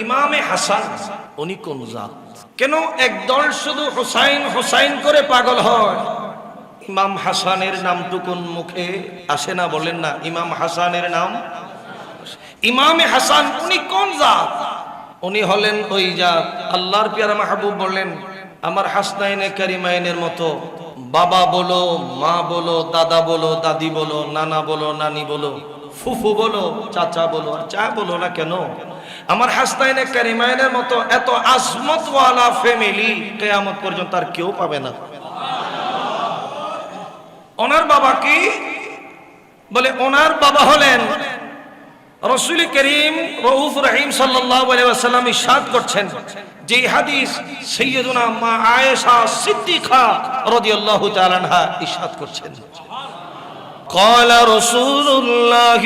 ইমামে হাসান উনি কোন জাত? কেন একদল শুধু হুসাইন হুসাইন করে পাগল হয়? ইমাম হাসানের নামটুকুন মুখে আসে না? বলেন না, ইমাম হাসানের নাম। ইমামে হাসান উনি কোন জাত? উনি হলেন ওই জাত আল্লাহর পেয়ারা মাহবুব বললেন, আমার হাসনাইনে কারিমাইনের মতো বাবা বলো, মা বলো, দাদা বলো, দাদি বলো, নানা বলো, নানি বলো, ফুফু বলো, চাচা বলো, আর যা বলো না কেন, আমার হাসনাইনে কারিমাইনের মতো এত আজমতওয়ালা ফ্যামিলি কিয়ামত পর্যন্ত আর কেউ পাবে না। ওনার বাবা কি? বলে ওনার বাবা হলেন রাসূল করিম রউফ রহিম সাল্লাল্লাহু আলাইহি ওয়াসাল্লাম ইরশাদ করছেন, যে হাদিস সাইয়্যিদুনা মা আয়েশা সিদ্দিকা রাদিয়াল্লাহু তাআলা আনহা ইরশাদ করছেন, قال رسول الله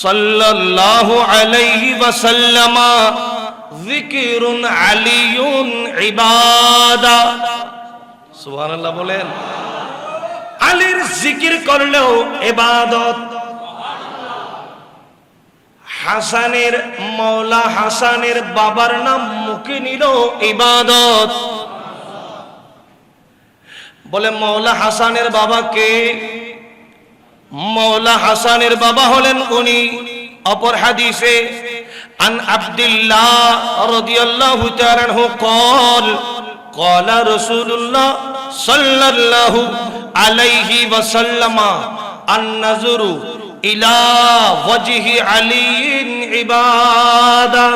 صلى الله عليه وسلم ذكر علي عبادة। সুবহানাল্লাহ বলেন। আলীর জিকির করলেও ইবাদত। হাসানের মৌলা হাসানের বাবার নাম মুখে নিল ইবাদত। বলে মৌলা হাসানের বাবা কে? মৌলা হাসানের বাবা হলেন উনি। অপর হাদিসে আন আব্দুল্লাহ রাদিয়াল্লাহু তাআলা আনহু قال قال رسول الله صلى الله عليه وسلم النظر إلى وجه علي عبادة।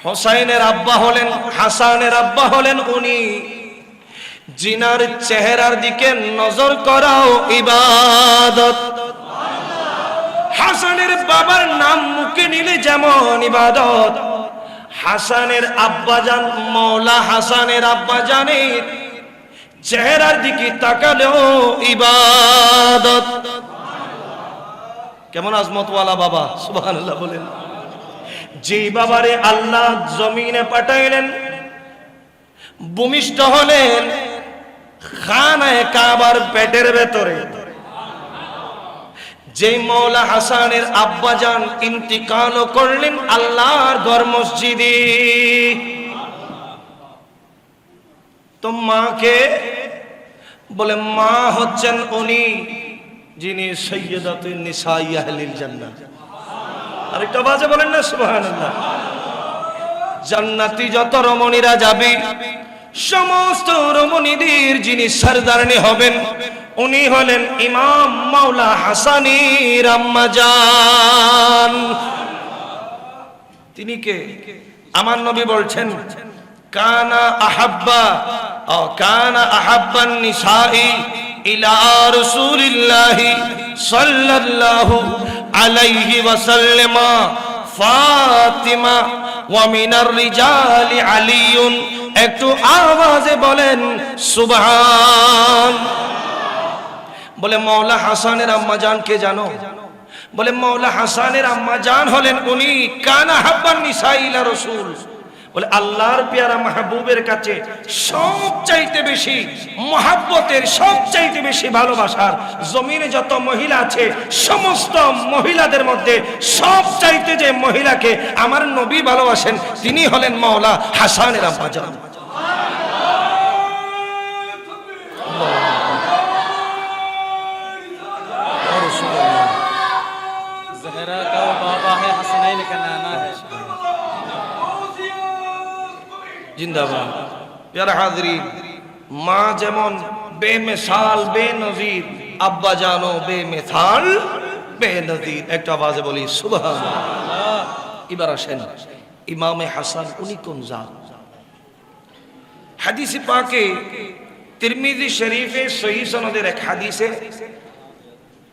হুসাইনের আব্বা হলেন, হাসানের আব্বা হলেন উনি। জিনার চেহারার দিকে নজর করাও ইবাদত। হাসানের বাবার নাম মুখে নিলে যেমন ইবাদত, হাসানের আব্বাজান মৌলা হাসানের আব্বাজানের চেহারার দিকে তাকালেও ইবাদত। কেমন আজমতওয়ালা বাবা, সুবহানাল্লাহ বলেন। যে বাবারে আল্লাহ জমিনে পাঠাইলেন, ভূমিষ্ঠ হলেন খানায়ে কাবার পেটের ভেতরে। যে মৌলা হাসানের আব্বাজান ইন্তিকাল করলেন আল্লাহর ঘর মসজিদে। তো মাকে বলে মা হচ্ছেন উনি যিনি সাইয়্যিদাতুন নিসাই আহলিল জান্নাহ। আরেকটা বাজে বলেন না সুবহানাল্লাহ। জান্নাতি যত রমণীরা যাবে, সমস্ত রমণীদের যিনি সরদারনি হবেন উনি হলেন ইমাম মাওলা হাসানের আম্মা জান। তিনি কে? আমার নবী বলছেন, কানা আহাব্বান নিসাই ইলা রাসূলিল্লাহি সাল্লাল্লাহু আলাইহি ওয়াসাল্লাম ফাতিমা ওয়া মিনার রিজালি আলিয়ুন। একটু আওয়াজে বলেন সুবহান। বলে মৌলা হাসানের আম্মা জান কে জানো? বলে মৌলা হাসানের আম্মা জান হলেন উনি কানা হাব্বান নিসাই ইলা রাসূল। বলে আল্লাহর পেয়ারা মাহবুবের কাছে সবচাইতে বেশি মহাব্বতের, সবচাইতে বেশি ভালোবাসার জমিনে যত মহিলা আছে সমস্ত মহিলাদের মধ্যে সবচাইতে যে মহিলাকে আমার নবী ভালোবাসেন তিনি হলেন মৌলা হাসানের আম্মা জান। ज़हरा का बाबा है, हसनैन का नाना है। जिंदाबाद। प्यारा हाज़रीन, माँ যেমন বেমিসাল বেনজির, আব্বা জানো বেমিসাল বেনজির। একটা আওয়াজে বলি সুবহানাল্লাহ। এবার আসেন ইমামে হাসান উনি কোন জাত? হাদিসে পাকে তিরমিজি শরীফে সহিহ সনদের এক হাদিসে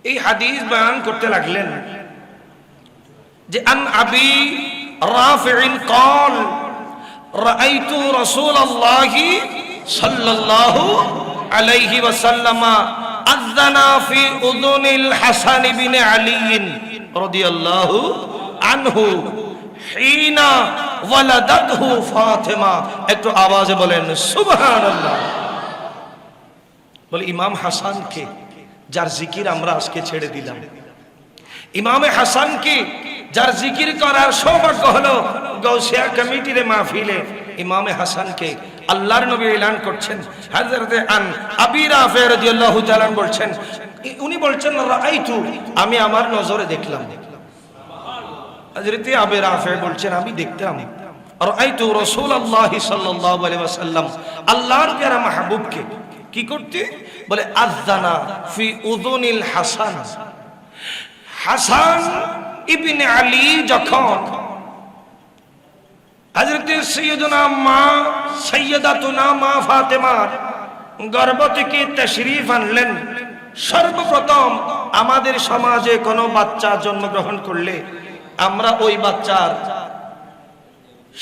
এই হাদিস বয়ান করতে লাগলেন যে আন আবি রাফি'in قال رأيت رسول الله صلى الله عليه وسلم أذن في أذن الحسن بن علي رضي الله عنه حين ولدته فاطمة। একটু আওয়াজে বলেন সুবহানাল্লাহ। বলে ইমাম হাসান কে, যার জিকির আমরা আজকে ছেড়ে দিলাম? ইমামে হাসান কি, যার জিকির করার সৌভাগ্য হলো গাউসিয়া কমিটির মাহফিলে ইমামে হাসানকে আল্লাহর নবী এলান করছেন। হযরতে আন আবি রাফি রাদিয়াল্লাহু তাআলা বলছেন, উনি বলছেন রাআইতু, আমি আমার নজরে দেখলাম। হযরতে আবি রাফি বলছেন আমি দেখতাম রাআইতু রাসূলুল্লাহ সাল্লাল্লাহু আলাইহি ওয়াসাল্লাম, আল্লাহর প্যারা মাহবুবকে কি করতে বলে আযানা ফি উযুনিল হাসান। হাসান ইবনে আলী যখন হযরতে সাইয়্যিদুনা মা সাইয়্যিদাতুনা মা ফাতেমার গর্ভ থেকে তাশরীফ আনলেন, সর্বপ্রথম আমাদের সমাজে কোনো বাচ্চা জন্মগ্রহণ করলে আমরা ওই বাচ্চার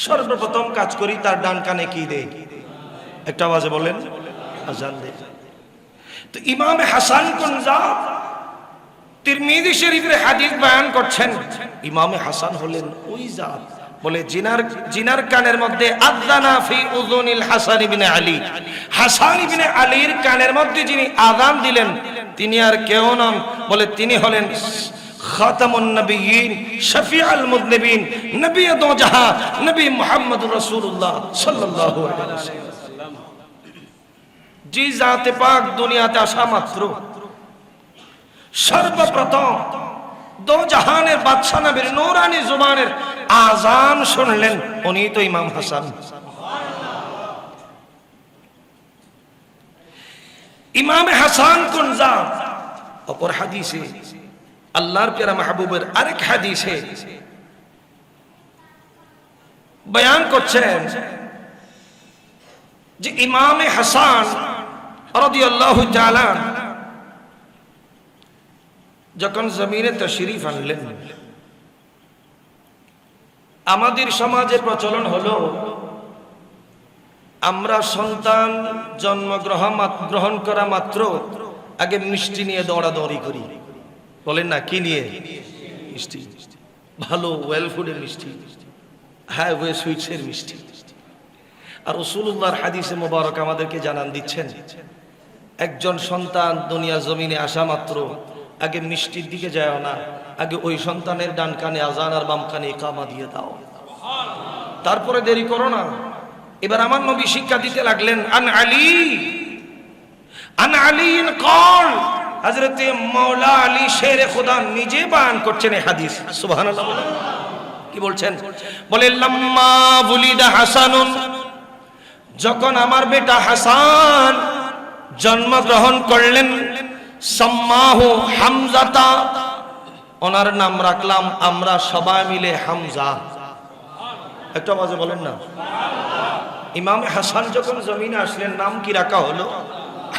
সর্বপ্রথম কাজ করি তার ডান কানে কি দেই? একটা আওয়াজে বলেন, আযান দেই। তো ইমামে হাসান কুনজা তিরমিজি শরীফের হাদিস বয়ান করছেন, ইমামে হাসান হলেন ওই জাত বলে জিনার কানের মধ্যে আযানা ফি উযুনিল হাসান ইবনে আলী, হাসান ইবনে আলীর কানের মধ্যে যিনি আযান দিলেন তিনি আর কেউ নন বলে তিনি হলেন খাতামুন নবিয়্যিন শফিউল মুযনিবিন নবী দো জাহান নবী মুহাম্মদুর রাসূলুল্লাহ সাল্লাল্লাহু আলাইহি ওয়াসাল্লাম। যে জাতে পাক দুনিয়াতে আসা মাত্র সর্বপ্রথম দো জাহানের বাদশা নবীর নূরানি জুবানের আযান শুনলেন উনি তো ইমাম হাসান। ইমামে হাসান কুনজা অপর হাদিসে আল্লাহর প্যারা মাহবুবের আরেক হাদিসে বয়ান করছেন যে ইমামে হাসান রাদিয়াল্লাহু তাআলা যখন জমিনে তাশরীফ আনলেন, আমাদের সমাজে প্রচলন হলো আমরা সন্তান জন্মগ্রহণ করা মাত্র আগে মিষ্টি নিয়ে দৌড়াদৌড়ি করি। বলেন না কি নিয়ে? মিষ্টি, ভালো ওয়েল ফুডের মিষ্টি, হ্যাঁ ওয়ে সুইটসের মিষ্টি। আর রাসূলুল্লাহর হাদিসে মোবারক আমাদেরকে জানান দিচ্ছেন একজন সন্তান দুনিয়া জমিনে আসা মাত্র আগে মিষ্টির দিকে যায় না, আগে ওই সন্তানের ডান কানে আযান আর বাম কানে ইকামা দিয়ে দাও, তারপরে দেরি করো না। এবার আমার নবী শিক্ষা দিতে লাগলেন, আন আলী কল, হযরতে মাওলা আলী শেরে খোদা নিজে বয়ান করছেন এই হাদিস। সুবহানাল্লাহ বলেন, কি বলছেন? বলে লাম্মা বুলিদা হাসানুন, যখন আমার বেটা হাসান জন্মগ্রহণ করলেন, সাম্মাহু হামজাতা, ওনার নাম রাখলাম আমরা সবাই মিলে হামজা। একটু আওয়াজে বলেন না। ইমাম হাসান যখন জমিনে আসলেন নাম কি রাখা হলো?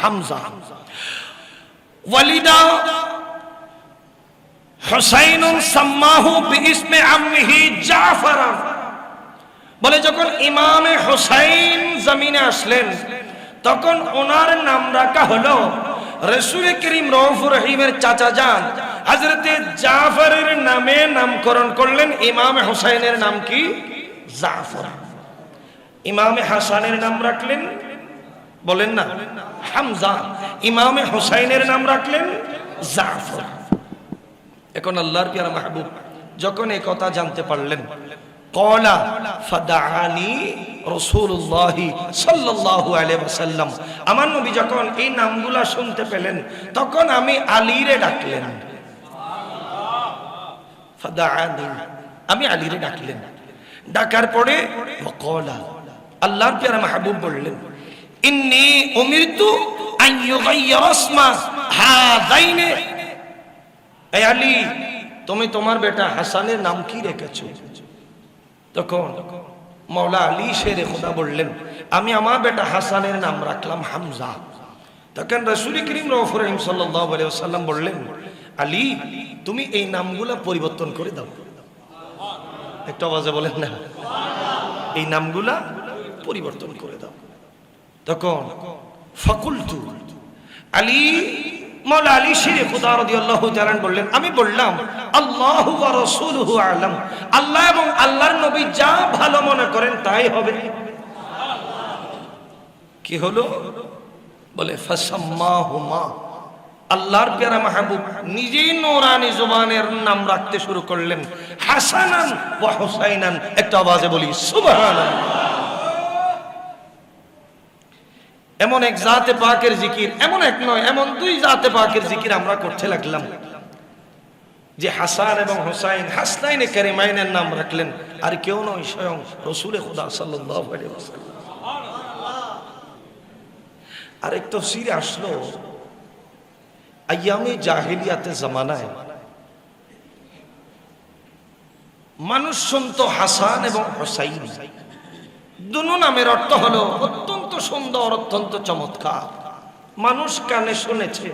হামজা। ওয়ালিদা হুসাইনুন সাম্মাহু বিইসমি আম্মিহি জাফর, বলে যখন ইমামে হুসাইন জমিনে আসলেন তখন ওনার নাম রাখা হলো রাসূল করিম রউফুর রহিমের চাচা যান হযরতে জাফরের নামে নামকরণ করলেন। ইমামে হুসাইনের নাম কি? জাফর। ইমামে হাসানের নাম রাখলেন, বলেন না, হামজা। ইমামে হুসাইনের নাম রাখলেন জাফর। এখন আল্লাহর প্যারা মাহবুব যখন এই কথা জানতে পারলেন, ক্বালা ফাদাআনি রাসূলুল্লাহ সাল্লাল্লাহু আলাইহি ওয়াসাল্লাম, আমার নবী যখন এই নামগুলা শুনতে পেলেন তখন আমি আলীরে ডাকলেন। ফাদাআনি, আমি আলীরে ডাকলেন। ডাকার পরে ক্বালা, আল্লাহর প্যারা মাহবুব বললেন, ইন্নী উমিরতু আন ইউগাইয়িরা ইসমা হাযাইনি, এই আলী তুমি তোমার বেটা হাসানের নাম কি রেখেছো? তখন মাওলা আলী শেরে খোদা বললেন, আমি আমার বেটা হাসানের নাম রাখলাম হামজা। তখন রাসূল করিম রউফুর রহিম সাল্লাল্লাহু আলাইহি ওয়াসাল্লাম বললেন, আলী তুমি এই নামগুলা পরিবর্তন করে দাও। একটু আওয়াজে বলেন না, এই নামগুলা পরিবর্তন করে দাও। তখন ফাকুলতু, আলী মাওলা আলী শেরে খোদা রাদিয়াল্লাহু তাআলা বললেন, আমি বললাম আল্লাহু ওয়া রাসূলুহু আ'লাম, আল্লাহ এবং আল্লাহর নবী যা ভালো মনে করেন তাই হবে। কি হলো? বলে ফাসাম্মাহুমা, আল্লাহর প্যারা মাহবুব নিজেই নূরানি জবানের নাম রাখতে শুরু করলেন, হাসানান ওয়া হুসাইনান। একটা আওয়াজে বলি সুবহানাল্লাহ। এমন এক জাতে পাকের জিকির, এমন এক নয়, এমন দুই জাতে পাকের জিকির আমরা করতে লাগলাম যে হাসান এবং হুসাইন, হাসনাইনে কারিমাইনের নাম রাখলেন, আর কেউ নয়, স্বয়ং রাসূলে খুদা সাল্লাল্লাহু আলাইহি ওয়াসাল্লাম। আর এক তাফসীরে আসলো, আইয়ামে জাহিলিয়াতে জামানায় মানুষ শুনতো হাসান এবং হুসাইন, দুনো নামের অর্থ হলো অত্যন্ত সুন্দর, অত্যন্ত চমৎকার। মানুষ কানে শুনেছে,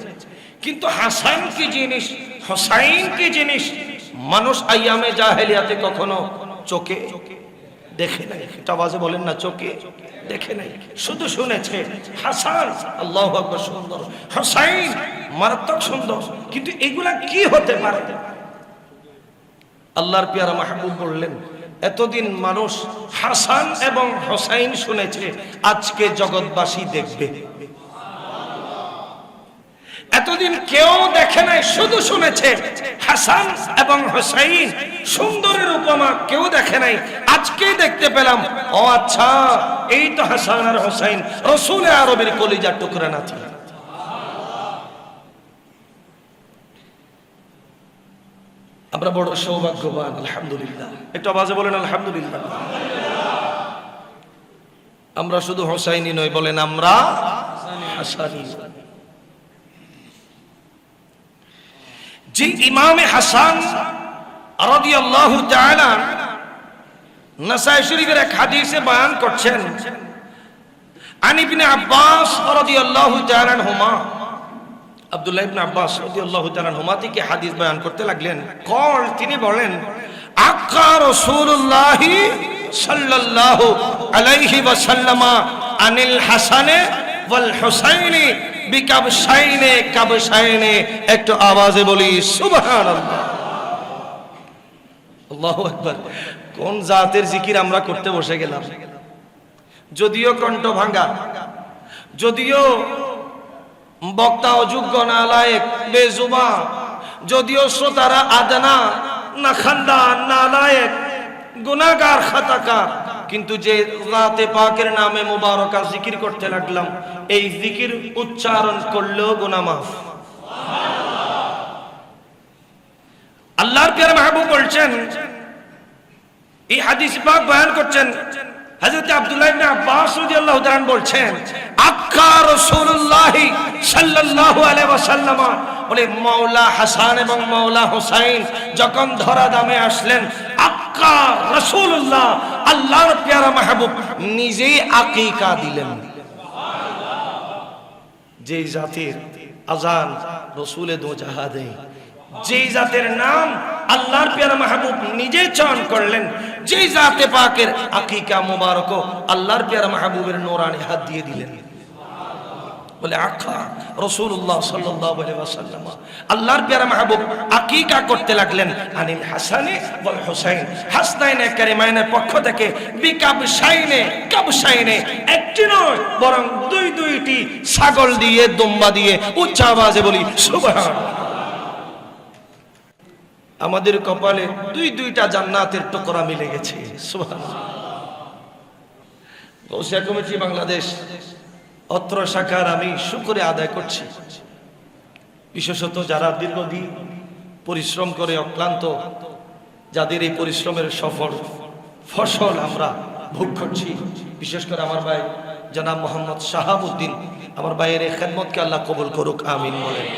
কিন্তু হাসান কি জিনিস, হুসাইন কি জিনিস, মানুষ আইয়ামে জাহেলিয়াতে কখনো চোখে দেখে নাই। এটা আওয়াজে বলেন না, চোখে দেখে নাই, শুধু শুনেছে। হাসান আল্লাহু আকবার সুন্দর, হুসাইন মারাত্মক সুন্দর, কিন্তু এগুলা কি হতে পারে? আল্লাহর প্যারা মাহবুব বললেন, এতদিন মানুষ হাসান এবং হুসাইন শুনেছে, আজকে জগৎবাসী দেখবে। এতদিন কেউ দেখে নাই, শুধু শুনেছে। হাসান এবং হুসাইন সুন্দরের উপমা কেউ দেখে নাই, আজকেই দেখতে পেলাম। ও আচ্ছা, এই তো হাসান আর হুসাইন, রাসূলে আরবের কলিজার টুকরা নাতি। আমরা বড় সৌভাগ্যবান, আলহামদুলিল্লাহ। একটু আওয়াজে বলেন আলহামদুলিল্লাহ। আমরা শুধু হুসাইনি নই, বলেন আমরা হাসানি। যে ইমামে হাসান রাদিয়াল্লাহু তাআলা নাসাঈ শরীফের এক হাদিসে বয়ান করছেন, আন ইবনে আব্বাস রাদিয়াল্লাহু তাআলা আনহুমা, আব্দুল্লাহ ইবনে আব্বাস রাদিয়াল্লাহু তাআলা আনহুমা থেকে হাদিস বয়ান করতে লাগলেন। কল, তিনি বলেন, আক্কা রাসূলুল্লাহ সাল্লাল্লাহু আলাইহি ওয়াসাল্লাম আনিল হাসানে ওয়াল হুসাইনি বিকাবশাইনে কাবশাইনে। একটু আওয়াজে বলি সুবহানাল্লাহ, আল্লাহু আকবার। কোন জাতের জিকির আমরা করতে বসে গেলাম। যদিও কণ্ঠ ভাঙা, যদিও বক্তা অযোগ্য, নালায়েক, বেজুবান, যদিও শ্রোতারা আদনা, নাখান্দান, নালায়েক, গুনাহগার, খাতাকার, কিন্তু যে জাতে পাকের নামে মুবারকা জিকির করতে লাগলাম, এই জিকির উচ্চারণ করলেও গুনাহ মাফ। আল্লাহর প্যারা মাহবুব বলছেন, এই হাদিস পাক বয়ান করছেন, হযরত আব্দুল্লাহ ইবনে আব্বাস রাদিয়াল্লাহু তাআলা বলছেন, আক্কা রাসূলুল্লাহ সাল্লাল্লাহু আলাইহি ওয়াসাল্লাম, বলে মাওলা হাসান এবং মাওলা হুসাইন যখন ধরা দামে আসলেন, আক্কা রাসূলুল্লাহ, আল্লাহর প্যারা মাহবুব নিজেই আকিকা দিলেন। যেই জাতির আযান রাসূলে দো জাহা দেয়, যেই জাতের নাম আল্লাহর প্যারা মাহবুব নিজে চয়ন করলেন, যেই জাতে পাকের আকিকা মুবারক আল্লাহর প্যারা মাহবুবের নূরানি হাত দিয়ে দিলেন, বলে আকা রাসূলুল্লাহ সাল্লাল্লাহু আলাইহি ওয়াসাল্লাম, আল্লাহর প্যারা মাহবুব আকিকা করতে লাগলেন আনিল হাসানে ওয়াল হুসাইন, হাসনাইনে কারিমাইনের পক্ষ থেকে, বিকাবশাইনে কাবশাইনে, একটি নয় বরং দুইটি ছাগল দিয়ে, দুম্বা দিয়ে। উচ্চ আওয়াজে বলি সুবহানাল্লাহ। আমাদের কপালে দুইটা জান্নাতের টুকরা মিলে গেছে, সুবহানাল্লাহ। গৌসিয়া কমিটি বাংলাদেশ অত্র শাখার আমি শুকরে আদায় করছি, বিশেষত যারা দীর্ঘদিন পরিশ্রম করে অক্লান্ত, যাদের এই পরিশ্রমের সফল ফসল আমরা ভোগ করছি। বিশেষ করে আমার ভাই জনাব মোহাম্মদ শাহাবুদ্দিন, আমার ভাইয়ের এই খেদমতকে আল্লাহ কবুল করুক, আমিন বলেন।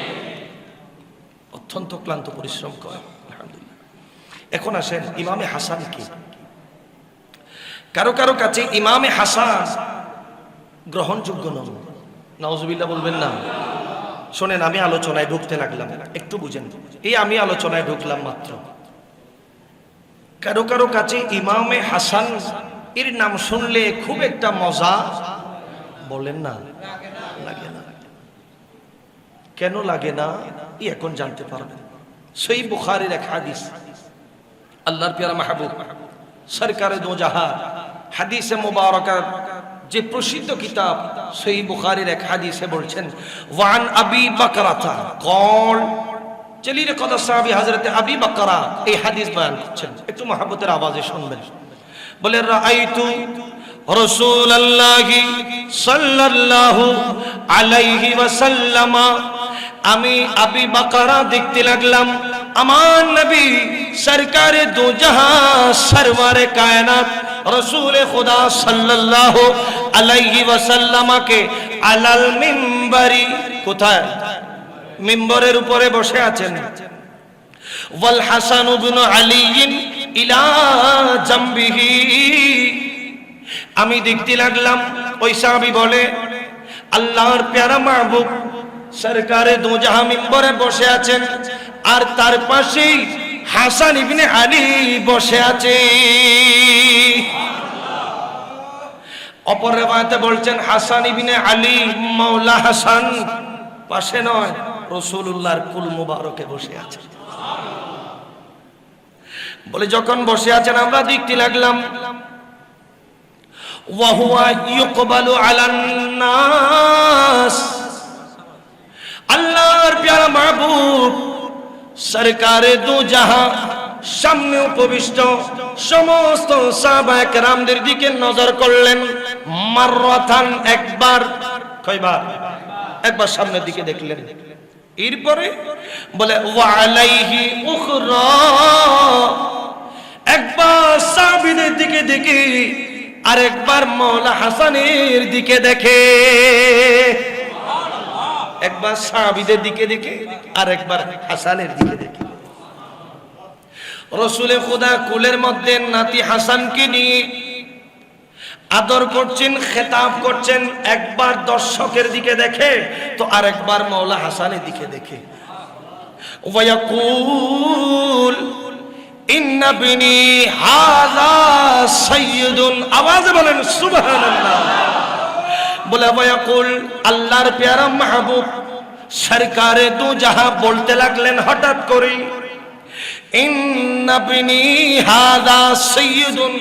অত্যন্ত ক্লান্ত পরিশ্রম করে, আলহামদুলিল্লাহ। এখন আসেন ইমামে হাসান কি? কারো কারো কাছে ইমামে হাসান গ্রহণযোগ্য নন, নাউজুবিল্লাহ বলবেন না। শোনেন, আমি আলোচনায় ঢুকতে লাগলাম, একটু বুঝেন। এই আমি আলোচনায় ঢুকলাম মাত্র। কারো কারো কাছে ইমামে হাসান এর নাম শুনলে খুব একটা মজা, বলেন না, লাগে না। কেন লাগে না এখন জানতে পারবেন। সহিহ বুখারীর এক হাদিস, আল্লাহর প্যারা মাহবুব সরকারে দো জাহান হাদিসে মুবারকার যে প্রসিদ্ধ কিতাব সহিহ বুখারীর এক হাদিসে বলছেন, ওয়ান আবি বকরাতা কল, জলিল কদর সাহাবী হযরত আবি বকরা এই হাদিস বয়ান করছেন, একটু মহব্বতের আওয়াজে শুনবেন। বলে রাআইতু রাসূলুল্লাহি সাল্লাল্লাহু আলাইহি ওয়াসাল্লাম, আমি আবি বকরা দেখতে লাগলাম আমার নবী সরকারে দো জাহান সরওয়ারে কায়নাত রসুল খুদা সাল্লাল্লাহু আলাইহি ওয়াসাল্লামকে আলাল মিম্বরি, কোথায়? মিম্বরের উপরে বসে আছেন। ওয়াল হাসান ইবনে আলী ইলা জামবিহি, আমি দেখতে লাগলাম ওই সাহাবী বলে আল্লাহর প্যারা মাহবুব সরকারে দো জাহান মিম্বরে বসে আছেন, আর তার পাশেই হাসান ইবনে আলী বসে আছে। অপর রিওয়ায়াতে বলছেন হাসান ইবনে আলী মাওলা হাসান পাশে নয়, রাসূলুল্লাহর কুল মুবারকে বসে আছে। বলে যখন বসে আছেন আমরা দেখতে লাগলাম ওয়া হুয়া ইউকবালু আলান নাস, আল্লাহর প্যারা মাহবুব সরকারে দু জাহান সামনে উপবিষ্ট সমস্ত সাহাবায়ে কেরামদের দিকে নজর করলেন। মাররাতান, একবার, কয়বার? একবার সামনের দিকে দেখলেন। এরপরে বলে ওয়া আলাইহি উখরা, একবার সাহাবীদের দিকে দেখে আর একবার মাওলা হাসানের দিকে দেখে। একবার সাহাবীদের দিকে দেখে আর একবার হাসানের দিকে দেখে। রসুলে খুদা কুলের মধ্যে নাতি হাসানকে নিয়ে আদর করছেন, খেতাব করছেন, একবার দর্শকের দিকে দেখে তো আরেকবার মাওলা হাসানের দিকে দেখে। ওয়ায়াকুল ইন্না বিনি হাযা সাইয়্যিদুন, আওয়াজে বলেন সুবহানাল্লাহ। বলে ওয়ায়াকুল, আল্লাহর প্যারা মাহবুব সরকারে দু জাহান বলতে লাগলেন হঠাৎ করে, ইন্না বিনি হাযা সাইয়্যিদুন,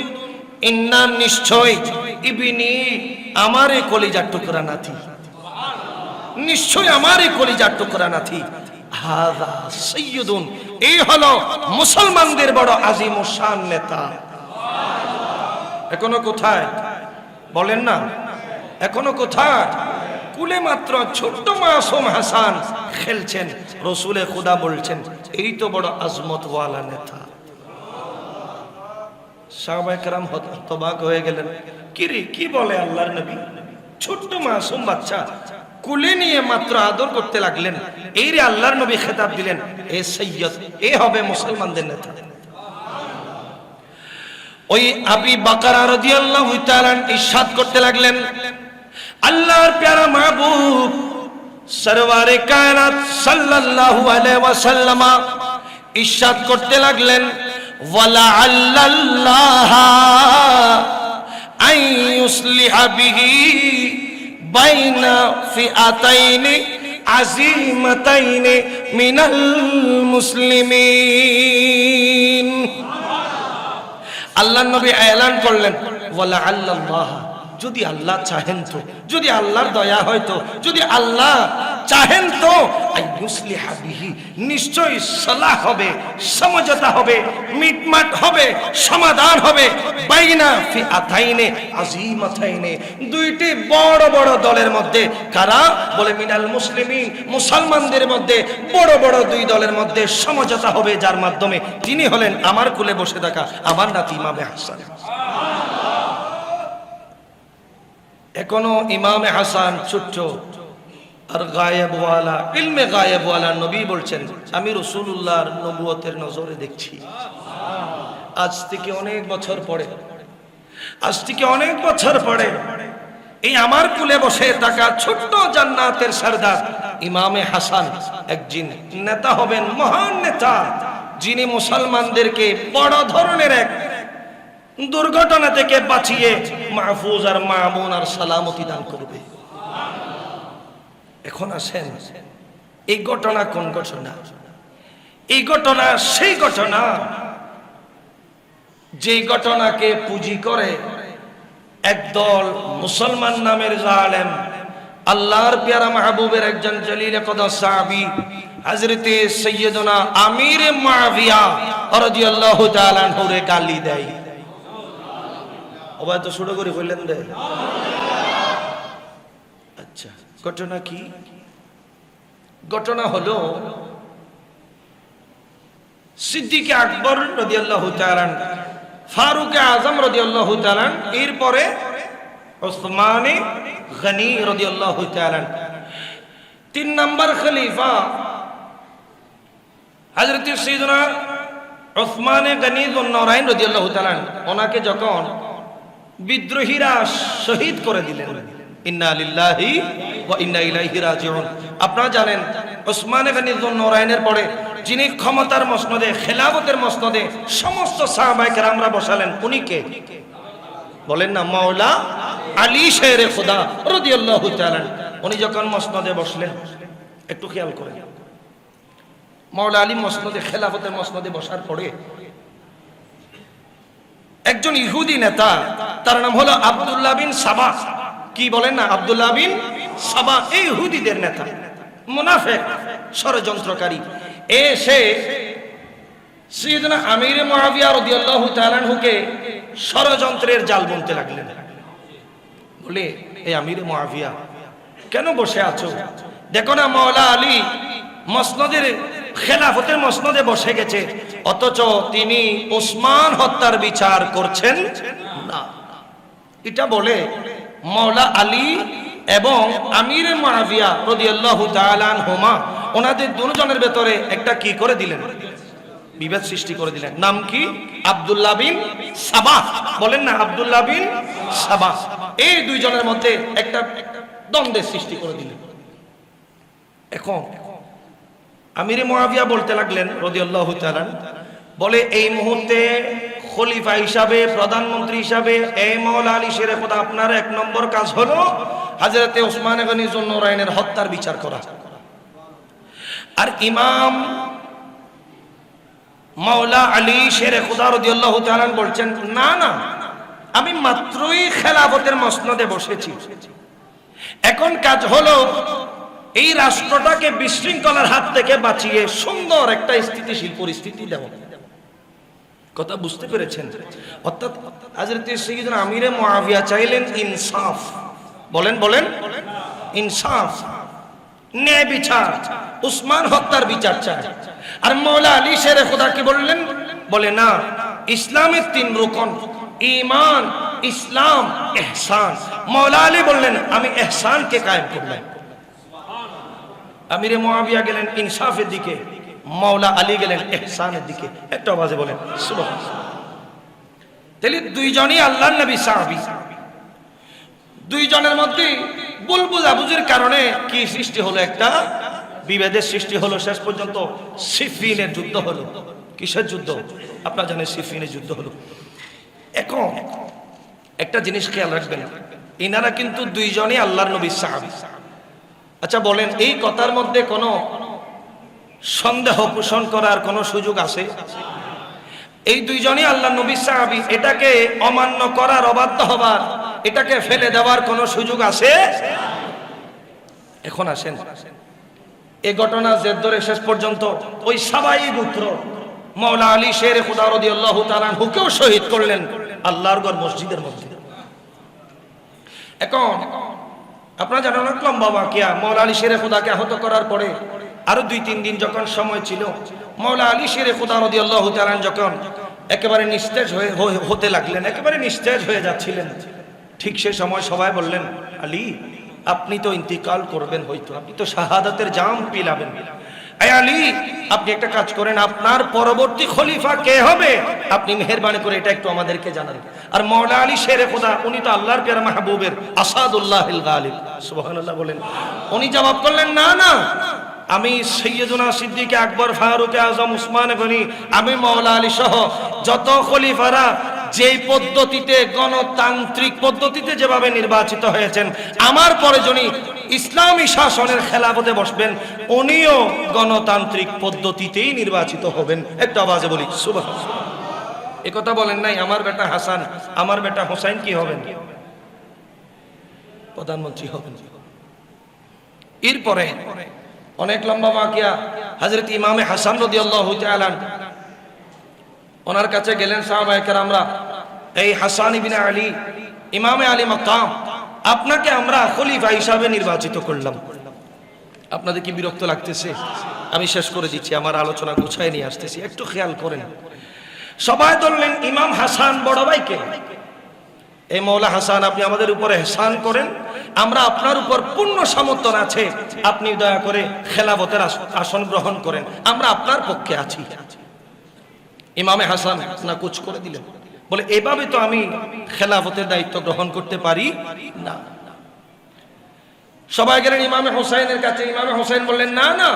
ইন্না নিশ্চয়, ইবনি আমারে কলিজার টুকরা নাতি, নিশ্চয় আমারে কলিজার টুকরা নাতি, হাযা সাইয়্যিদুন, এই হলো মুসলমানদের বড় আজিম ও শান নেতা। এখনো কোথায় বলেন না? এখনো কোথায়? কুলে মাত্র ছোট্ট মাসুম হাসান খেলছেন, রসুলে খুদা বলছেন এই তো বড় আজমত ওয়ালা নেতা। সাহাবায়ে কেরাম হতবাক হয়ে গেলেন, কি রে, কি বলে আল্লাহর নবী? ছোট্ট মাসুম বাচ্চা কুলে নিয়ে মাত্র আদর করতে লাগলেন, এই রে আল্লাহর নবী খেতাব দিলেন এ সৈয়দ, এ হবে মুসলমানদের নেতা। ওই আবি বকরা রাদিয়াল্লাহু তাআলা ইরশাদ করতে লাগলেন, আল্লাহর প্যারা মাহবুব সরওয়ারে কায়নাত সাল্লাল্লাহু আলাইহি ওয়াসাল্লাম ইরশাদ করতে লাগলেন, ওয়ালা আল্লাল্লাহ আন ইউসলিহা বিহি বাইনা ফিআতাইনি আজিমাতাইনি মিনাল মুসলিমিন। আল্লাহর নবী এলান করলেন, ওয়ালা আল্লাল্লাহ, যদি আল্লাহ চাহেন তো, যদি আল্লাহর দয়া হয় তো, যদি আল্লাহ চাহেন তো আইয়ুসলিহা বিহি, নিশ্চয়ই সালাহ হবে, সমঝোতা হবে, মিটমাট হবে, সমাধান হবে, বাইনা ফিআতাইনে আযীমাতাইনে, দুইটি বড় বড় দলের মধ্যে। কারা? বলে মিনাল মুসলিমিন, মুসলমানদের মধ্যে বড় বড় দুই দলের মধ্যে সমঝোতা হবে, যার মাধ্যমে তিনি হলেন আমার কোলে বসে থাকা আমার নাতি ইমামে হাসান। এখনো ইমামে হাসান ছোট্ট আর গায়েবওয়ালা, ইলমে গায়েবওয়ালা নবী বলছেন আমি রাসূলুল্লাহর নবুয়তের নজরে দেখছি। আজ থেকে অনেক বছর পরে, আজ থেকে অনেক বছর পরে এই আমার কুলে বসে থাকা ছোট্ট জান্নাতের সরদার ইমামে হাসান একদিন নেতা হবেন, মহান নেতা, যিনি মুসলমানদেরকে বড় ধরনের এক দুর্ঘটনা থেকে বাঁচিয়ে মাহফুজ আর মামুন আর সালামতি দান করবে। এখন আসেন, এই ঘটনা কোন ঘটনা? এই ঘটনা সেই ঘটনা যে ঘটনাকে পুঁজি করে একদল মুসলমান নামের জালেম আল্লাহর পেয়ারা মাহবুবের একজন জলিল কদর সাহাবী হযরতে সাইয়্যিদুনা আমির মুআবিয়া রাদিয়াল্লাহু তাআলা আনহুরে গালি দেয়। ওবা তো শুরু করে কইলেন দে। আচ্ছা, ঘটনা কি? ঘটনা হলো সিদ্দিক আকবর রাদিয়াল্লাহু তাআলা, ফারুক আজম রাদিয়াল্লাহু তাআলা, এরপরে উসমান গনি রাদিয়াল্লাহু তাআলা, 3 নম্বর খলিফা হযরত সাইয়্যিদুনা উসমান গনি যুন্নুরাইন রাদিয়াল্লাহু তাআলা, ওনাকে যখন বিদ্রোহীরা শহীদ করে দিলেন, ইন্না লিল্লাহি ওয়া ইন্না ইলাইহি রাজিউন। আপনারা জানেন উসমান গনি যুন্নুরাইনের পরে যিনি ক্ষমতার মসনদে, খেলাফতের মসনদে সমস্ত সাহাবায়ে কেরামরা বসালেন, উনি কে? বলেন না, মাওলা আলী শেরে খোদা রাদিয়াল্লাহু তাআলা। উনি যখন মসনদে বসলেন, একটু খেয়াল করেন, মাওলা আলী মসনদে, খেলাফতের মসনদে বসার পরে একজন ইহুদি নেতা, তার নাম হলো আব্দুল্লাহ বিন সাবা। কি বলেন না, আব্দুল্লাহ বিন সাবা, এই ইহুদিদের নেতা, মুনাফিক, ষড়যন্ত্রকারী, এসে সাইয়্যিদুনা আমির মুআবিয়া রাদিয়াল্লাহু তাআলা আনহুকে ষড়যন্ত্রের জাল বুনতে লাগলেন। বলে, এই আমির মুআবিয়া কেন বসে আছো? দেখো না মাওলা আলী মসনদের, খেলাফতের মসনদে বসে গেছে, অথচ তিনি ওসমান হত্যার বিচার করছেন না। এটা বলে মাওলা আলী এবং আমির মুআবিয়া রাদিয়াল্লাহু তাআলা আনহুমা, ওনাদের দুজনের ভেতরে একটা কি করে দিলেন? বিভেদ সৃষ্টি করে দিলেন। নাম কি? আব্দুল্লাহ বিন সাবা। বলেন না, আব্দুল্লাহ বিন সাবা। এই দুইজনের মধ্যে একটা দ্বন্দ্বের সৃষ্টি করে দিলেন। এখন আমির মুআবিয়া বলতে লাগলেন রাদিয়াল্লাহু তাআলা, বলে এই মুহূর্তে খলিফা হিসাবে, প্রধানমন্ত্রী হিসাবে এই মাওলা আলী শেরে খোদা আপনার 1 নম্বর কাজ হলো হযরতে উসমান গনি যুন্নুরাইনের হত্যার বিচার করা। আর ইমাম মাওলা আলী শেরে খোদা রাদিয়াল্লাহু তাআলা বলছেন, না না, আমি মাত্রই খেলাফতের মসনদে বসেছি, এখন কাজ হলো এই রাষ্ট্রটাকে বিশৃঙ্খলার হাত থেকে বাঁচিয়ে সুন্দর একটা স্থিতিশীল পরিস্থিতি দেওয়া। কথা বুঝতে পেরেছেন? অর্থাৎ হযরত সাইয়্যিদুনা আমির মুআবিয়া চাইলেন ইনসাফ। বলেন বলেন, ইনসাফ, ন্যায় বিচার, উসমান হত্যার বিচার চায়। আর মাওলা আলী শেরে খোদা কি বললেন? বলে না, ইসলামের 3 রুকন, ঈমান, ইসলাম, ইহসান। মাওলা আলী বললেন, আমি ইহসানকে কায়েম করলাম। আমিরে মুআবিয়া গেলেন ইনসাফের দিকে, মাওলা আলী গেলেন ইহসানের দিকে। একটা আওয়াজে বলেন সুবহানাল্লাহ। তাহলে দুইজনই আল্লাহর নবী সাহাবী, দুইজনের মধ্যে ভুল বুঝাবুঝির কারণে কি সৃষ্টি হলো? একটা বিভেদের সৃষ্টি হলো। শেষ পর্যন্ত সিফিনের যুদ্ধ হলো। কিসের যুদ্ধ? আপনারা জানেন সিফিনের যুদ্ধ হলো। এখন একটা জিনিস খেয়াল রাখবেন, ইনারা কিন্তু দুইজনই আল্লাহর নবী সাহাবী। আচ্ছা বলেন, এই কথার মধ্যে কোনো সন্দেহ পোষণ করার কোনো সুযোগ আছে? এই দুইজনই আল্লাহর নবী সাহাবী, এটাকে অমান্য করার, অবাধ্য হবার, এটাকে ফেলে দেওয়ার কোনো সুযোগ আছে? এখন আসেন, এই ঘটনা জের ধরে শেষ পর্যন্ত ওই সাবাই গোত্র মাওলা আলী শেরে খোদা রাদিয়াল্লাহু তাআলা আনহুকেও শহীদ করলেন আল্লাহর ঘর মসজিদের মধ্যে। এখন আপনারা জানেন অনেক লম্বা বাকিয়া। মাওলা আলী শেরে খোদাকে আহত করার পরে আরো 2-3 দিন যখন সময় ছিল, মাওলা আলী শেরে খোদা রাদিয়াল্লাহু তাআলা যখন একেবারে নিস্তেজ হতে লাগলেন, একেবারে নিস্তেজ হয়ে যাচ্ছিলেন, ঠিক সেই সময় সবাই বললেন, আলী আপনি তো ইন্তিকাল করবেন, হয়তো আপনি তো শাহাদাতের জাম পিলাবেন। এই আলী, আপনি একটা কাজ করেন, আপনার পরবর্তী খলিফা কে হবে আপনি মেহেরবানি করে এটা একটু আমাদেরকে জানান। আর মাওলা আলী শেরে খোদা, উনি তো আল্লাহর প্যারা মাহবুবের আসাদুল্লাহিল গালিব, সুবহানাল্লাহ বলেন। উনি জবাব করলেন, না না, আমি সাইয়্যিদুনা সিদ্দিক আকবর, ফারুক আজম, উসমান গনি, আমি মাওলা আলী সহ যত খলিফারা যেই পদ্ধতিতে, গণতান্ত্রিক পদ্ধতিতে যেভাবে নির্বাচিত হয়েছেন, আমার পরে যিনি ইসলামী শাসনের খেলাফতে বসবেন, উনিও গণতান্ত্রিক পদ্ধতিতেই নির্বাচিত হবেন। একটা আওয়াজে বলি সুবহানাল্লাহ। এই কথা বলেন নাই আমার বেটা হাসান, আমার বেটা হোসাইন কি হবেন? প্রধানমন্ত্রী হবেন। এরপরে অনেক লম্বা ওয়াকিয়া, হযরত ইমামে হাসান রাদিয়াল্লাহু তাআলা ওনার কাছে গেলেন সাহাবায়ে কেরামরা, এই হাসান ইবনে আলী, ইমামে আলী মাকাম, আপনাকে আমরা খলিফা হিসাবে নির্বাচিত করলাম, আপনাদের কি বিরক্ত লাগতেছে? আমি শেষ করে দিচ্ছি, আমার আলোচনা গুছায় নিয়ে আসতেছি, একটু খেয়াল করেন। সবাই বললেন ইমাম হাসান বড় ভাইকে, এই মৌলা হাসান আপনি আমাদের উপরে ইহসান করেন, আমরা আপনার উপর পূর্ণ সমর্থন আছে, আপনি দয়া করে খেলাফতের আসন গ্রহণ করেন, আমরা আপনার পক্ষে আছি। ইমামে হাসান নাকুচ করে দিলেন, বলে এভাবে তো আমি খেলাফতের দায়িত্ব গ্রহণ করতে পারি না। সবাই গেলেন ইমামে হোসেনের কাছে, ইমামে হোসেন বললেন না না,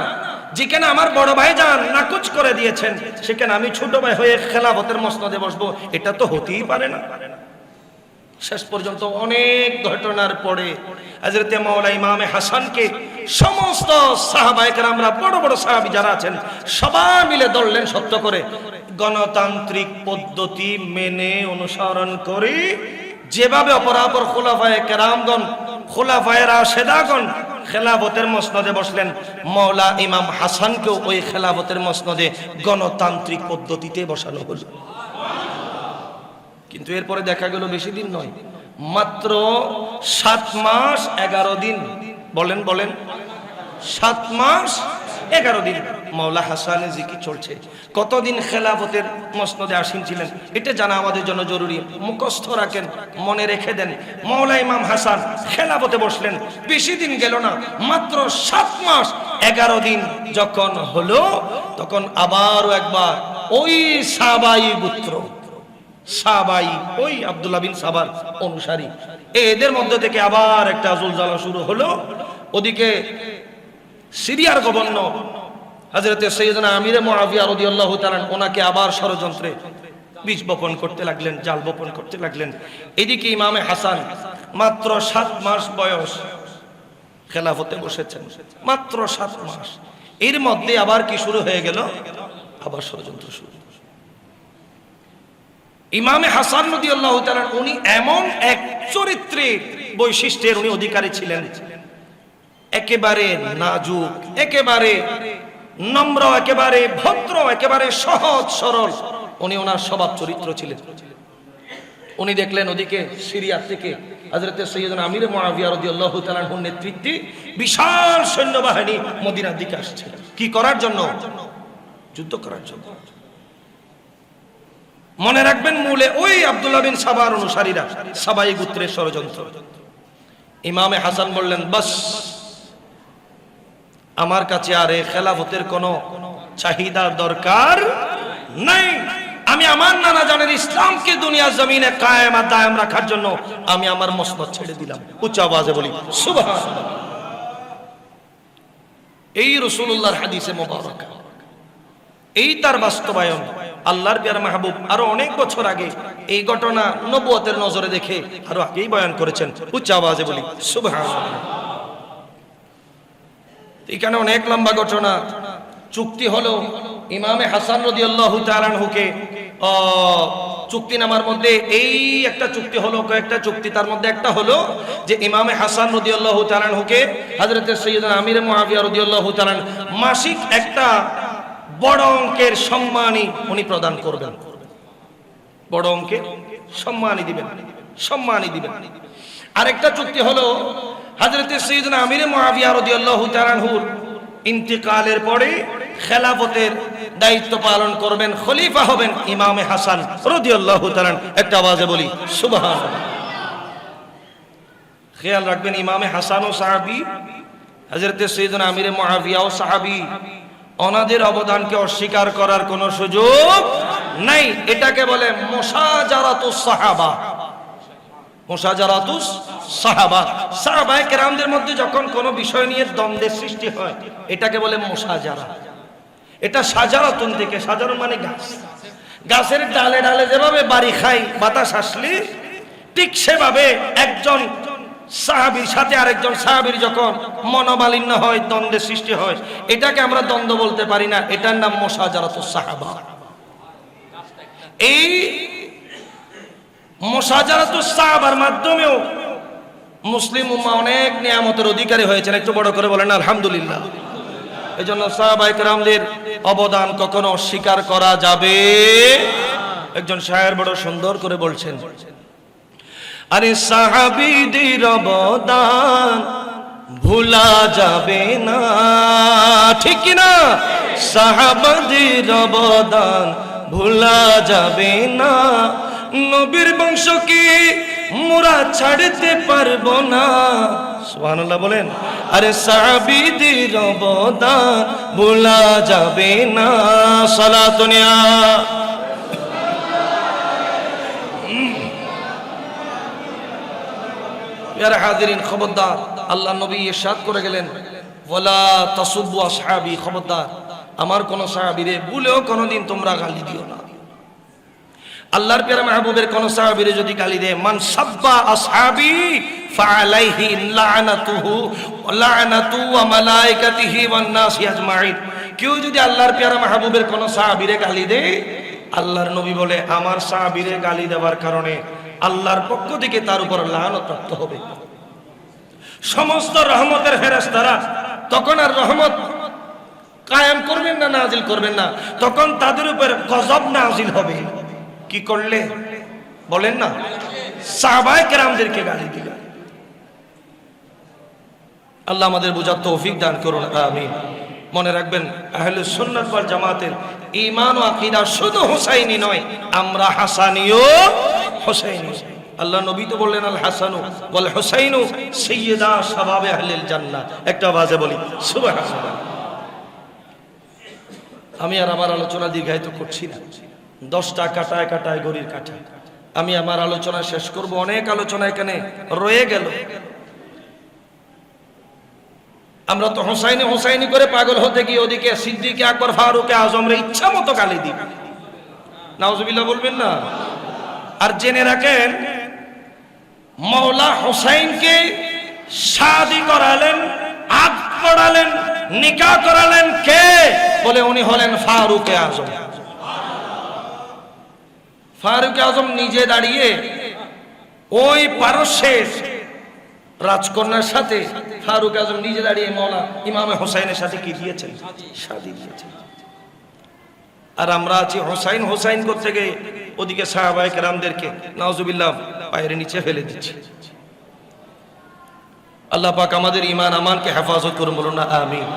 যেখানে আমার বড় ভাই যান নাকুচ করে দিয়েছেন, সেখানে আমি ছোট ভাই হয়ে খেলাফতের মসনদে বসবো, এটা তো হতেই পারে না। শেষ পর্যন্ত অনেক ঘটনার পরে হযরত মাওলা ইমামে হাসানকে সমস্ত সাহাবায়ে কেরামরা, বড় বড় সাহাবী যারা আছেন, সবাই মিলে ধরলেন সত্য করে, গণতান্ত্রিক পদ্ধতি মেনে অনুসরণ করে যেভাবে অপরাপর খোলাফায়ে কেরামগণ, খোলাফায়ে রাশেদাগণ খেলাফতের মসনদে বসলেন, মাওলা ইমাম হাসানকেও ওই খেলাফতের মসনদে গণতান্ত্রিক পদ্ধতিতে বসানো হলো। কিন্তু এরপরে দেখা গেল বেশি দিন নয়, মাত্র 7 মাস 11 দিন, বলেন বলেন 7 মাস 11 দিন মাওলা হাসানের জিকির চলছে। কতদিন খেলাফতের মসনদে আসীন ছিলেন এটা জানা আমাদের জন্য জরুরি, মুখস্থ রাখেন, মনে রেখে দেন। মাওলা ইমাম হাসান খেলাফতে বসলেন, বেশি দিন গেল না, মাত্র 7 মাস 11 দিন যখন হলো, তখন আবারও একবার ওই সাহাবাই গোত্র, সাহাবাই, ওই আব্দুল্লাহ বিন সাবার অনুসারী, এদের মধ্যে থেকে আবার একটা জুলজালা শুরু হলো। ওদিকে সিরিয়ার গভর্নর হযরতে সাইয়েদনা আমিরে মুআবিয়া রাদিয়াল্লাহু তাআলা ওনাকে আবার ষড়যন্ত্রে বীজ বপন করতে লাগলেন, জাল বপন করতে লাগলেন। এদিকে ইমামে হাসান মাত্র 7 মাস বয়স খেলাফতে বসেছেন, মাত্র 7 মাস। এর মধ্যে আবার কি শুরু হয়ে গেল? আবার ষড়যন্ত্র শুরু। ইমামে হাসান রাদিয়াল্লাহু তাআলা উনি এমন এক চরিত্রের বৈশিষ্ট্যের উনি অধিকারী ছিলেন, একেবারে নাজুক, একেবারে নম্র, একেবারে ভদ্র, একেবারে সহজ সরল উনি, ওনার স্বভাব চরিত্র ছিলেন। উনি দেখলেন ওদিকে সিরিয়া থেকে হযরতে সাইয়েদনা আমির মুআবিয়া রাদিয়াল্লাহু তাআলার নেতৃত্বে বিশাল সৈন্যবাহিনী মদিনার দিকে আসছে। কি করার জন্য? যুদ্ধ করার জন্য। মনে রাখবেন, মূলে ওই আব্দুল্লাহ বিন সাবার অনুসারীরা, সাবাই গোত্রের ষড়যন্ত্র। ইমামে হাসান বললেন, বাস আমার কাছে আর এই খেলাফতের কোনো চাহিদার দরকার নাই, আমি আমার নানা জানের ইসলামকে দুনিয়ার জমিনে কায়েম আর দায়েম রাখার জন্য আমি আমার মসনদ ছেড়ে দিলাম। উচ্চ আওয়াজে বলি সুবহানাল্লাহ। এই রাসূলুল্লাহর হাদিসে মুবারাকা, এই তার বাস্তবায়ন। আল্লাহর প্রিয় মাহবুব আরো অনেক বছর আগে এই ঘটনা নবুয়তের নজরে দেখে আরো আগেই বয়ান করেছেন। উচ্চ আওয়াজে বলি সুবহানাল্লাহ। এখানে অনেক লম্বা ঘটনা। চুক্তি হলো ইমামে হাসান রাদিয়াল্লাহু তাআলা আনহুকে চুক্তিনামার মধ্যে এই একটা চুক্তি হলো, কয়েকটা চুক্তি, তার মধ্যে একটা হলো যে ইমামে হাসান রাদিয়াল্লাহু তাআলা আনহুকে হযরতে সাইয়েদনা আমির মুআবিয়া রাদিয়াল্লাহু তাআলা মাসিক একটা বড় অঙ্কের সম্মানী উনি প্রদান করবেন, বড় অঙ্কের সম্মানী দিবেন, সম্মানী দিবেন। আরেকটা চুক্তি হলো হযরতে সাইয়েদনা আমির মুআবিয়া রাদিয়াল্লাহু তাআলা আনহুর ইন্তিকালের পরে খেলাফতের দায়িত্ব পালন করবেন, খলিফা হবেন ইমামে হাসান রাদিয়াল্লাহু তাআলা। একটা আওয়াজে বলি সুবহানাল্লাহ। খেয়াল রাখবেন, ইমামে হাসানও সাহাবী, হযরতে সাইয়েদনা আমির মুআবিয়াও সাহাবী, ওনাদের অবদানকে অস্বীকার করার কোনো সুযোগ নাই। এটাকে বলে মুসাজারাতুস সাহাবা, মুসাজারাতুস সাহাবা। সাহাবায়ে কেরামদের মধ্যে যখন কোনো বিষয় নিয়ে দ্বন্দ্বের সৃষ্টি হয় এটাকে বলে মুসাজারা। এটা সাজারাতুন থেকে, সাজারুন মানে গাছ, গাছের ডালে ডালে যেভাবে বাড়ি খাই বাতাস আসলে, ঠিক সেভাবে একজন সাহাবীর সাথে আরেকজন সাহাবীর যখন মনোমালিন্য হয়, দ্বন্দ্বের সৃষ্টি হয়, এটাকে আমরা দ্বন্দ্ব বলতে পারি না, এটার নাম মুসাজারাতুস সাহাবা। এই মুসাজারাতুস সাহাবার মাধ্যমেও মুসলিম উম্মাহ অনেক নিয়ামতের অধিকারী হয়েছেন, একটু বড় করে বলেন আলহামদুলিল্লাহ। এই জন্য সাহাবায়ে কেরামদের অবদান কখনো অস্বীকার করা যাবে। একজন শায়ের বড় সুন্দর করে বলছেন, আরে সাহাবীদের অবদান ভোলা যাবে না, ঠিক কি না? সাহাবাদের অবদান ভোলা যাবে না, নবীর বংশকে মোরা ছাড়তে পারবো না। সুবহানাল্লাহ বলেন। আরে সাহাবীদের অবদান ভোলা যাবে না। সালাতুনিয়া ইয়ার হাজিরিন, খবরদার, আল্লাহ নবী ইরশাদ করে গেলেন, ওয়ালা তাসুব্বু আসহাবি, খবরদার আমার কোন সাহাবীরে ভুলেও কোনদিন তোমরা গালি দিও না। আল্লাহর প্যারা মাহবুবের কোন সাহাবীরে যদি গালি দেয়, মান সাব্বা আসহাবি ফাআলাইহি লানাতুহু ওয়া লানাতু ওয়া মালাইকাতিহি ওয়ান নাসি আজমাইন। কেউ যদি আল্লাহর প্যারা মাহবুবের কোন সাহাবীরে গালি দেয়, আল্লাহর নবী বলে আমার সাহাবীরে গালি দেওয়ার কারণে আল্লাহর পক্ষ থেকে তার উপর লানত প্রাপ্ত হবে। সমস্ত রহমতের ফেরেশতারা তখন আর রহমত কায়েম করবেন না, নাজিল করবেন না, তখন তাদের উপর গজব নাজিল হবে। কি করলে বলেন না? সাহাবায়ে কেরামদেরকে গালি দিলেন। আল্লাহ আমাদের বোঝার তৌফিক দান করুন, আমিন। মনে রাখবেন, আহলে সুন্নাত ওয়াল জামাতের ঈমান ও আকীদা শুধু হুসাইনি নয়, আমরা হাসানিও হুসাইনি। আল্লাহ নবী তো বললেন, আল হাসানু ওয়াল হুসাইনু সাইয়্যিদা শাবাবে আহলিল জান্নাহ। একটা আওয়াজে বলি সুবহানাল্লাহ। আমি আর আমার আলোচনা দীর্ঘায়িত করছি না, 10টা কাটায় কাটায় গড়ির কাঠা। আমি আমার আলোচনা শেষ করব, অনেক আলোচনা এখানে রয়ে গেল। আমরা তো হোসাইনি হোসাইনি করে পাগল হতে গিয়ে ওদিকে সিদ্দিক আকবর ফারুক আজমরে ইচ্ছা মতো গালি দিই। নাউজুবিল্লাহ বলবেন না? আর জেনে রাখেন, মাওলা হোসাইনকে শাদী করালেন, আদ পড়ালেন, নিকাহ করালেন কে? বলে উনি হলেন ফারুক আজম। ফারুক আজম নিজে দাঁড়িয়ে ওই পারস্যের রাজকন্যার সাথে ফারুক আজম নিজে দাঁড়িয়ে মওলা ইমামে হোসাইনের সাথে কি দিয়েছেন? শাদী দিয়েছেন। আর আমরা আছি হোসাইন হোসাইন করতে গিয়ে ওদিকে সাহাবায়ে কেরামদেরকে নাউজুবিল্লাহ পায়ের নিচে ফেলে দিচ্ছি। আল্লাহ পাক আমাদের ঈমান আমানকে হেফাজত করুন, বলুন না আমিন।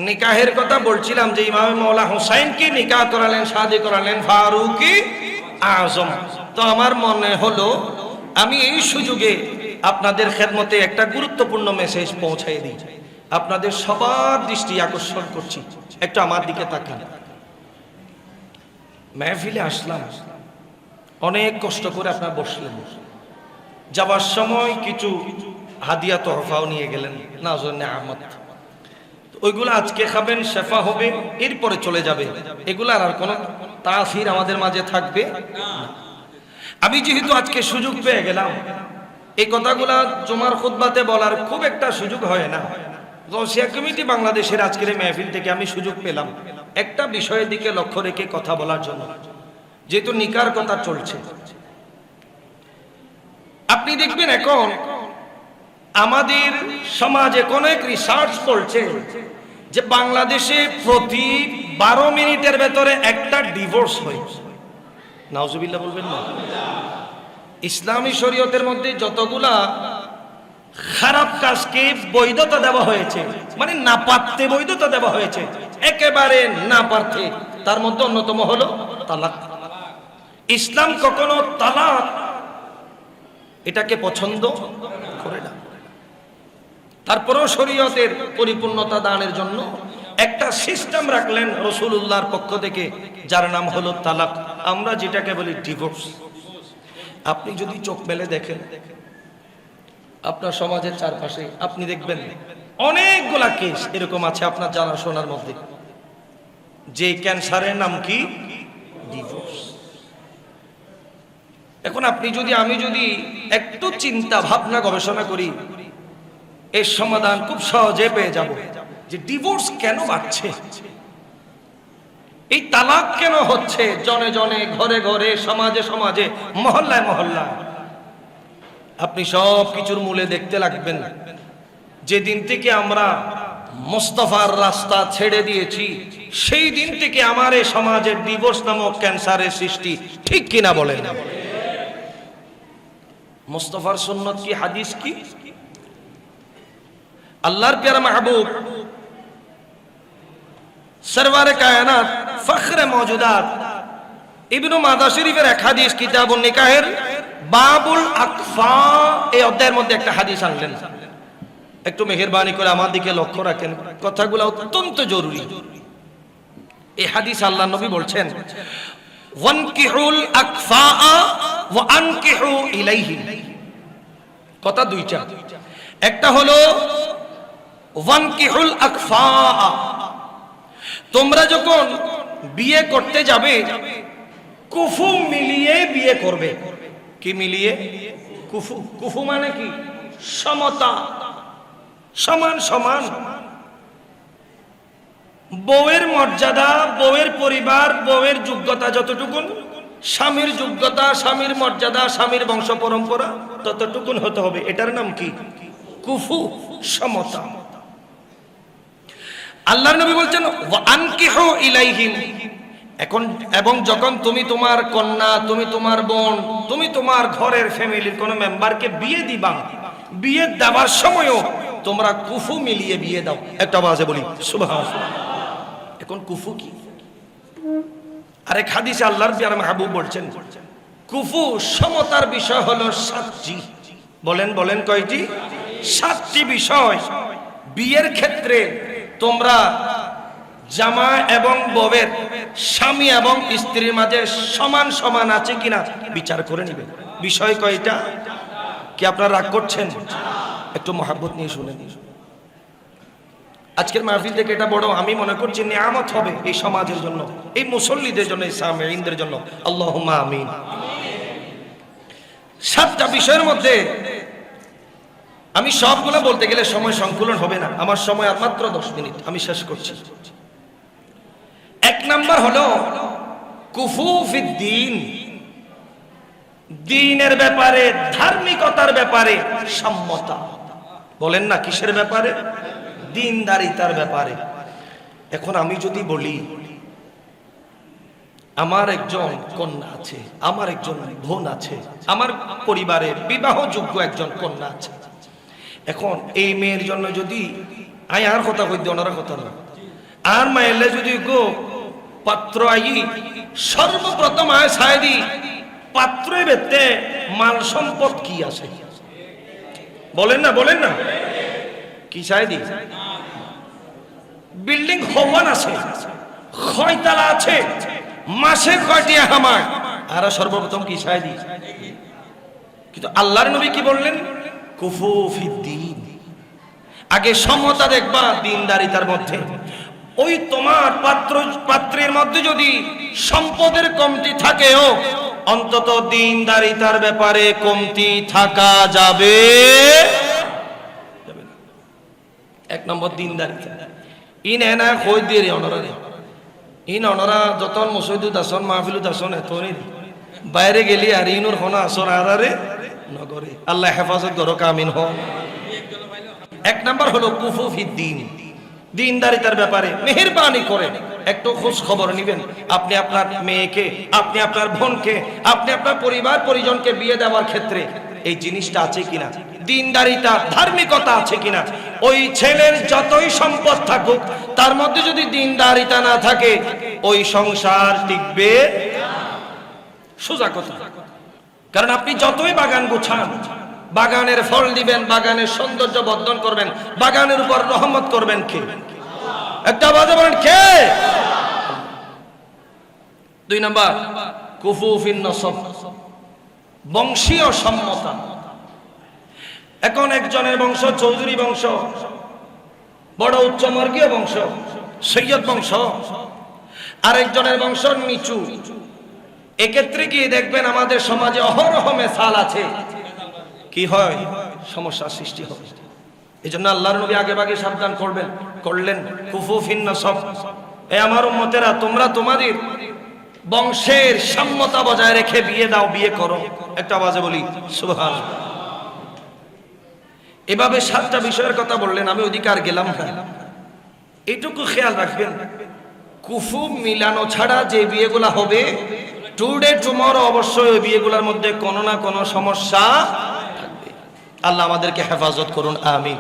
নিকাহের কথা বলছিলাম যে ইমামে মওলা হোসাইনকে নিকাহ করালেন, শাদী করালেন ফারুক আজম। তো আমার মনে হলো আমি এই সুযোগে আপনাদের খেদমতে একটা গুরুত্বপূর্ণ মেসেজ পৌঁছাই দিই। আপনাদের সবার দৃষ্টি আকর্ষণ করছি, একটু আমার দিকে তাকান। মেহফিলে আসলাম, অনেক কষ্ট করে আপনারা বসলেন, যাবার সময় কিছু হাদিয়া তোহফাও নিয়ে গেলেন, নাজর নেয়ামত। ওইগুলো আজকে খাবেন, শেফা হবে, এরপরে চলে যাবে। এগুলার আর কোনো তাসির আমাদের মাঝে থাকবে না। আমি যেহেতু আজকে সুযোগ পেয়ে গেলাম, এই কথাগুলা জুমার খুতবাতে বলার খুব একটা সুযোগ হয় না। গৌসিয়া কমিটি বাংলাদেশের আজকের মেহফিল থেকে আমি সুযোগ পেলাম একটা বিষয়ের দিকে লক্ষ্য রেখে কথা বলার জন্য। যেহেতু নিকার কথা চলছে, আপনি দেখবেন এখন আমাদের সমাজে কোন এক রিসার্চ চলছে যে বাংলাদেশে প্রতি 12 মিনিটের ভেতরে একটা ডিভোর্স হয়। নাউজুবিল্লাহ বলবেন না? ইসলামী শরীয়তের মধ্যে যতগুলা খারাপ কাজকে বৈধতা দেওয়া হয়েছে, মানে না পারতে বৈধতা দেওয়া হয়েছে, একেবারে না পারতে, তার মধ্যে অন্যতম হলো তালাক। ইসলাম কখনো তালাক এটাকে পছন্দ করে না। তারপরেও শরীয়তের পরিপূর্ণতা দানের জন্য একটা সিস্টেম রাখলেন রাসূলুল্লাহর পক্ষ থেকে, যার নাম হলো তালাক। আমরা যেটাকে বলি ডিভোর্স। আপনি যদি চোখ মেলে দেখেন আপনার সমাজের চারপাশে, আপনি দেখবেন অনেকগুলা কেস এরকম আছে আপনার জানাশোনার মধ্যে, যে ক্যান্সারের নাম কি? ডিভোর্স। এখন আপনি যদি, আমি যদি একটু চিন্তা ভাবনা গবেষণা করি, এর সমাধান খুব সহজে পেয়ে যাব যে ডিভোর্স কেন বাড়ছে, এই তালাক কেন হচ্ছে জনে জনে, ঘরে ঘরে, সমাজে সমাজে, মহল্লায় মহল্লায়। আপনি সব কিছুর মূলে দেখতে লাগবেন, যেদিন থেকে আমরা মুস্তাফার রাস্তা ছেড়ে দিয়েছি সেই দিন থেকে আমার এই সমাজের ডিভোর্স নামক ক্যান্সারের সৃষ্টি, ঠিক কিনা বলেন? মুস্তাফার সুন্নত কি, হাদিস কি? আল্লাহর প্যারা মাহবুব সরওয়ারে কায়নাত ফখরে মওজুদাত ইবনু মাদা শরীফের এক হাদিস কিতাবুন নিকাহের বাবুল আকফা এই অধ্যায়ের মধ্যে একটা হাদিস আনলেন। একটু মেহেরবানি করে আমার দিকে লক্ষ্য রাখেন, কথাগুলো অত্যন্ত জরুরি। এই হাদিস আল্লাহর নবী বলছেন, ওয়ানকিহুল আকফা ওয়া আনকিহু ইলাইহি। কথা দুইটা, একটা হলো ওয়ানকিহুল আকফা, তোমরা যখন বিয়ে করতে যাবে কুফু মিলিয়ে বিয়ে করবে। কি মিলিয়ে? কুফু। কুফু মানে কি? সমতা, সমান সমান। বউয়ের মর্যাদা, বউয়ের পরিবার, বউয়ের যোগ্যতা যতটুকুন, স্বামীর যোগ্যতা, স্বামীর মর্যাদা, স্বামীর বংশ পরম্পরা ততটুকুন হতে হবে। এটার নাম কি? কুফু, সমতা। আল্লাহর নবী বলছেন ওয়া আনকিহু ইলাইহিম। এখন এবং যখন তুমি তোমার কন্যা, তুমি তোমার বোন, তুমি তোমার ঘরের ফ্যামিলির কোন মেম্বারকে বিয়ে দিবা, বিয়ে দেওয়ার সময়ও তোমরা কুফু মিলিয়ে বিয়ে দাও। একটা আওয়াজে বলি সুবহানাল্লাহ। এখন কুফু কি? আরেক হাদিসে আল্লাহর প্যারা মাহবুব বলছেন কুফু সমতার বিষয় হলো 7টি। বলেন বলেন কয়টি? 7টি বিষয় বিয়ের ক্ষেত্রে তোমরা জামা এবং বউয়ের, স্বামী এবং স্ত্রীর মাঝে সমান সমান আছে কিনা বিচার করে নিবে। বিষয় কয়টা? কি আপনারা রাগ করছেন? একটু মহাব্বত নিয়ে শুনেন। আজকের মাহফিল থেকে এটা বড় আমি মনে করছি নিয়ামত হবে এই সমাজের জন্য, এই মুসল্লিদের জন্য, এই সামিঈনদের জন্য। আল্লাহুম্মা আমিন। 7টা বিষয়ের মধ্যে আমি সবগুলো বলতে গেলে সময় সংকুলন হবে না, আমার সময় আর মাত্র 10 মিনিট, আমি শেষ করছি। 1 নাম্বার হলো কুফু ফিদ্দীন, দ্বীনের ব্যাপারে, ধার্মিকতার ব্যাপারে সম্মতা। বলেন না কিসের ব্যাপারে? দ্বীনদারিতার ব্যাপারে। এখন আমি যদি বলি আমার একজন কন্যা আছে, আমার একজন বোন আছে, আমার পরিবারে বিবাহযোগ্য একজন কন্যা আছে, এখন এই মেয়ের জন্য যদি আর কথা কইতে ওনারা কথা না, আর মায়েলে যদি গো পাত্র আই সর্বপ্রথম আয় সাইদি পাত্রে বেতে মাল সম্পদ কি আছে? বলেন না বলেন না কি সাইদি? বিল্ডিং ভবন আছে, কয়তলা আছে, মাসে কয়টি হামায়, আর সর্বপ্রথম কি সাইদি? কিন্তু আল্লাহর নবী কি বললেন? কুফু ফিদ্দীন, আগে সমতা দেখবা দ্বীনদারিতার মধ্যে। ওই তোমার পাত্রের মধ্যে যদি সম্পদের কমতি থাকেও অন্তত দ্বীনদারিতার ব্যাপারে কমতি থাকা যাবে না। 1 নম্বর দ্বীনদারিতা। ইন এনা কই দিয়ে রে অনরা রে, ইন অনরা যতন মসজিদুদ আসন মাহফিলুদ আসন এতনি বাইরে গেলি আর ইনুর হনা আসর আরারে নগরে। আল্লাহ হেফাজত করো, আমিন হোক। 1 নাম্বার হলো কুফু ফিদ্দীন, দ্বীনদারিতার ব্যাপারে মেহেরবানি করে একটু খোঁজ খবর নেবেন। আপনি আপনার মেয়েকে, আপনি আপনার বোনকে, আপনি আপনার পরিবার পরিজনকে বিয়ে দেওয়ার ক্ষেত্রে এই জিনিসটা আছে কিনা, দ্বীনদারিতা, ধার্মিকতা আছে কিনা। ওই ছেলের যতই সম্পদ থাকুক তার মধ্যে যদি দ্বীনদারিতা না থাকে ওই সংসার টিকবে সোজা কথা। কারণ আপনি যতই বাগান গোছান, বাগানের ফল দিবেন, বাগানের সৌন্দর্য বর্ধন করবেন, বাগানের উপর রহমত করবেন কে? একটা আওয়াজে বলেন কে? 2 নাম্বার কুফু ফিন নসব, বংশীয় সম্মতা। এখন একজনের বংশ চৌধুরী বংশ, বড় উচ্চবর্গীয় বংশ, সৈয়দ বংশ, আরেকজনের বংশ নিচু। এক্ষেত্রে গিয়ে দেখবেন আমাদের সমাজে অহরহ মেসাল আছে, কি হয়? সমস্যার সৃষ্টি হবে। এই জন্য আল্লাহর নবী আগে ভাগে সাবধান করলেন কুফু ফিন নসব। এ আমার উম্মতেরা, তোমরা তোমাদের বংশের সাম্যতা বজায় রেখে বিয়ে দাও, বিয়ে করো। একটা আওয়াজে বলি সুবহানাল্লাহ। এভাবে 7টা বিষয়ের কথা বললেন, আমি ওদিকে আর গেলাম না। এইটুকু খেয়াল রাখবেন, কুফু মিলানো ছাড়া যে বিয়েগুলা হবে টুডে টুমরো অবশ্যই ওই বিয়েগুলোর মধ্যে কোনো না কোনো সমস্যা থাকবে। আল্লাহ আমাদেরকে হেফাজত করুন, আমিন।